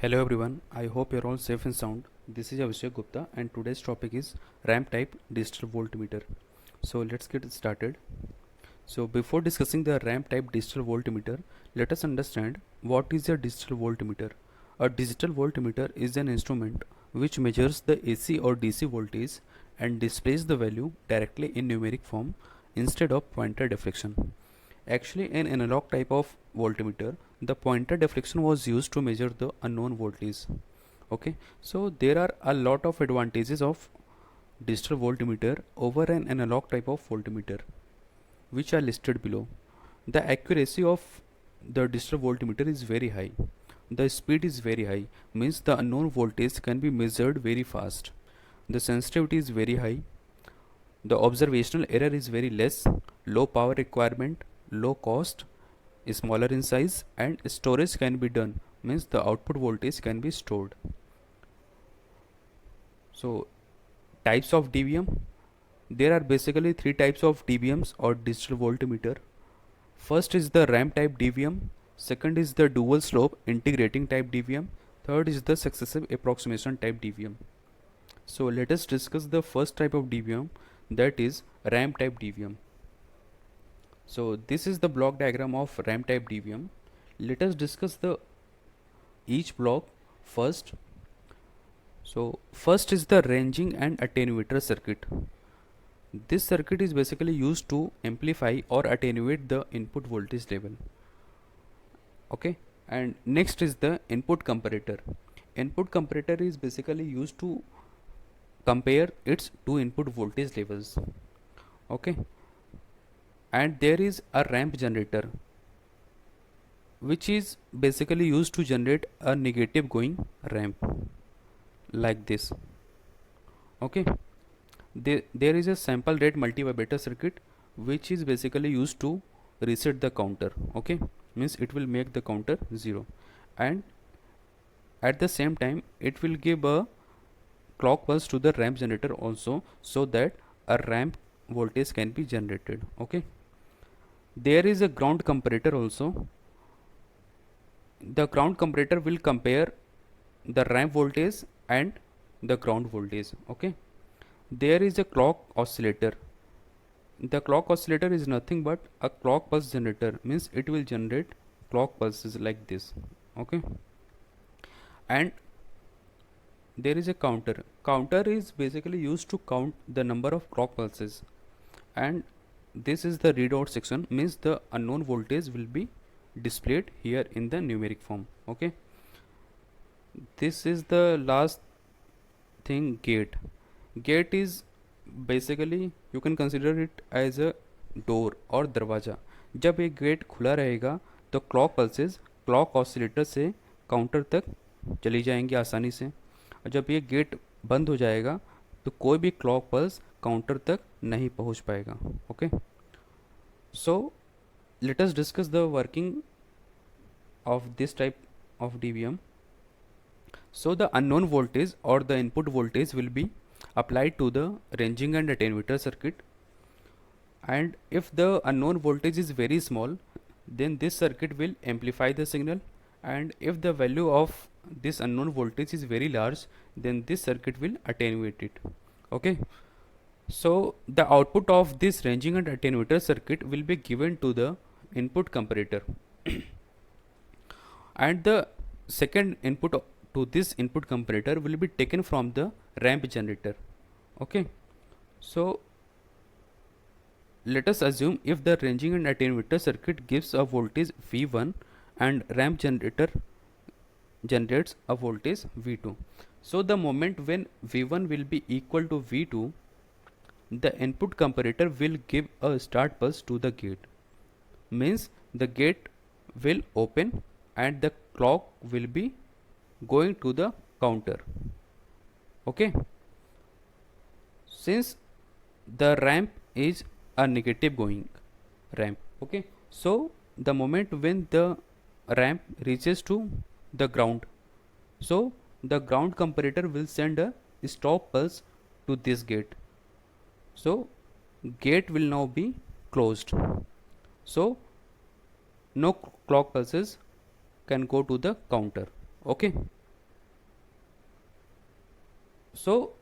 Hello everyone, I hope you're all safe and sound. This is Abhishek Gupta and today's topic is ramp type digital voltmeter. So let's get started. So before discussing the ramp type digital voltmeter, let us understand what is a digital voltmeter. A digital voltmeter is an instrument which measures the AC or DC voltage and displays the value directly in numeric form instead of pointer deflection. Actually, in analog type of voltmeter, the pointer deflection was used to measure the unknown voltage. Okay, so there are a lot of advantages of digital voltmeter over an analog type of voltmeter, which are listed below. The accuracy of the digital voltmeter is very high. The speed is very high, means the unknown voltage can be measured very fast. The sensitivity is very high. The observational error is very less. Low power requirement, low cost, smaller in size, and storage can be done, means the output voltage can be stored. So types of dBm, there are basically three types of dBms or digital voltmeter. First is the ramp type dBm, second is the dual slope integrating type dBm, third is the successive approximation type dBm. So let us discuss the first type of dBm, that is ramp type dBm. So this is the block diagram of ramp type dBm. Let us discuss the each block first. So first is the ranging and attenuator circuit. This circuit is basically used to amplify or attenuate the input voltage level. Okay, and next is the input comparator. Input comparator is basically used to compare its two input voltage levels. Okay, and there is a ramp generator, which is basically used to generate a negative going ramp like this. Okay, there is a sample rate multivibrator circuit which is basically used to reset the counter. Okay, means it will make the counter 0, and at the same time it will give a clock pulse to the ramp generator also, so that a ramp voltage can be generated. Okay, there is a ground comparator also. The ground comparator will compare the ramp voltage and the ground voltage. Okay, there is a clock oscillator. The clock oscillator is nothing but a clock pulse generator, means it will generate clock pulses like this. Okay, and there is a counter is basically used to count the number of clock pulses, and this is the readout section, means the unknown voltage will be displayed here in the numeric form. Okay, this is the last thing, gate is basically you can consider it as a door और दरवाज़ा. जब एक gate खुला रहेगा तो clock pulses clock oscillator से counter तक चली जाएंगी आसानी से, और जब ये गेट बंद हो जाएगा तो कोई भी क्लॉक पल्स काउंटर तक नहीं पहुंच पाएगा. Okay, so let us discuss the working of this type of DVM. So the unknown voltage or the input voltage will be applied to the ranging and attenuator circuit, and if the unknown voltage is very small, then this circuit will amplify the signal, and if the value of this unknown voltage is very large, then this circuit will attenuate it. Okay, so the output of this ranging and attenuator circuit will be given to the input comparator and the second input to this input comparator will be taken from the ramp generator. Okay, so let us assume if the ranging and attenuator circuit gives a voltage V1 and ramp generator generates a voltage V2. So the moment when V1 will be equal to V2, the input comparator will give a start pulse to the gate, means the gate will open and the clock will be going to the counter. Okay, since the ramp is a negative going ramp. Okay, so the moment when the ramp reaches to the ground, so the ground comparator will send a stop pulse to this gate. So gate will now be closed, so no clock pulses can go to the counter. Okay, So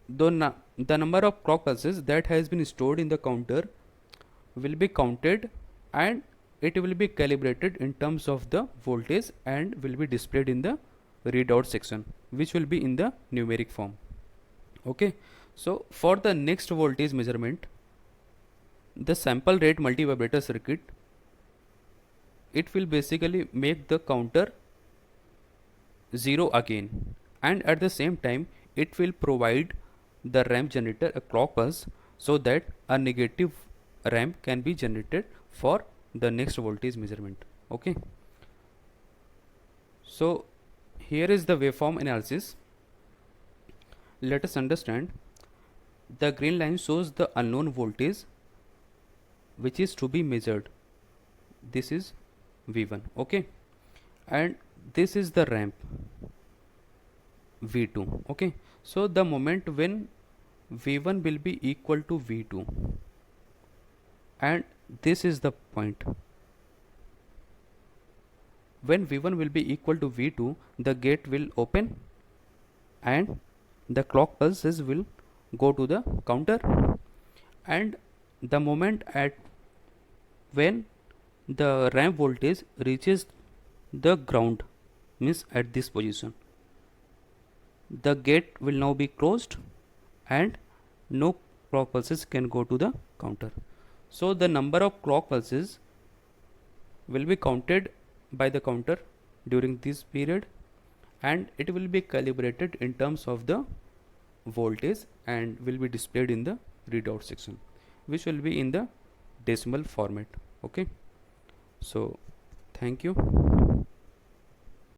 the number of clock pulses that has been stored in the counter will be counted, and it will be calibrated in terms of the voltage and will be displayed in the readout section, which will be in the numeric form. Okay, so for the next voltage measurement, the sample rate multivibrator circuit, it will basically make the counter 0 again, and at the same time it will provide the ramp generator a clock pulse, so that a negative ramp can be generated for the next voltage measurement. Okay, so here is the waveform analysis. Let us understand. The green line shows the unknown voltage which is to be measured. This is V1. Okay, and this is the ramp V2. Okay, so the moment when V1 will be equal to V2, and this is the point. When V1 will be equal to V2, the gate will open and the clock pulses will go to the counter, and the moment at when the ramp voltage reaches the ground, means at this position, the gate will now be closed and no clock pulses can go to the counter. So the number of clock pulses will be counted by the counter during this period, and it will be calibrated in terms of the voltage and will be displayed in the readout section, which will be in the decimal format. Okay, so thank you.